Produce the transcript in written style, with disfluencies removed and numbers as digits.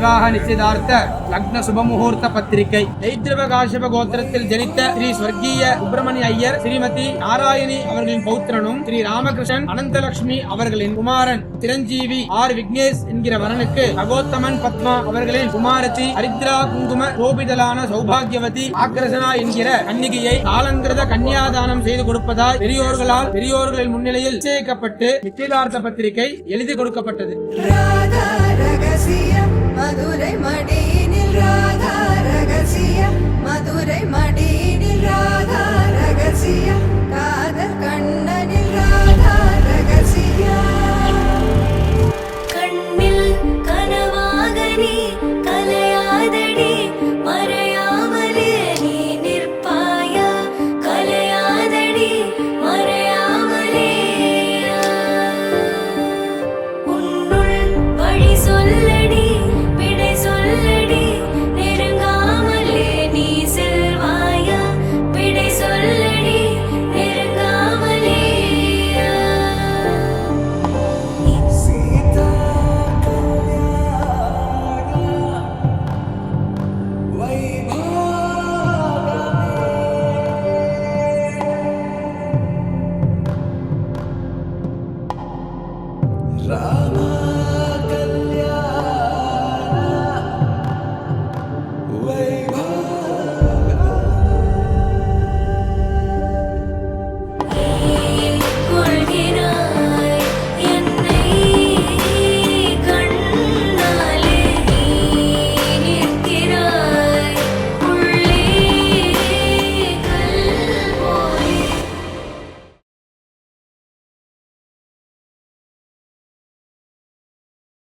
விவாக நிச்சயதார்த்த லக்ன சுபமுகூர்த்த பத்திரிகை. தைத்திரவ காஷ்யப கோத்திரத்தில் ஜனித்த ஸ்ரீ ஸ்வர்கீய சுப்பிரமணிய ஐயர் ஸ்ரீமதி நாராயணி அவர்களின் பௌத்திரனும் ஸ்ரீ ராமகிருஷ்ணன் அனந்தலட்சுமி அவர்களின் குமாரன் சிரஞ்சீவி ஆர் விக்னேஷ் என்கிற வரனுக்கு அகோத்தமன் பத்மா அவர்களின் குமாரத்தி ஹரித்ரா குங்கும கோபிதலான சௌபாகியவதி ஆக்ரசனா என்கிற கன்னிகையை காலங்கிருத கன்னியாதானம் செய்து கொடுப்பதால் பெரியோர்களின் முன்னிலையில் நிச்சயிக்கப்பட்டு நிச்சயதார்த்த பத்திரிகை எழுதி கொடுக்கப்பட்டது. மதுரை மடியினில் ராதா ரகசியம், மதுரை மடியினில் ராதா ரகசியம், காதல் கண்ண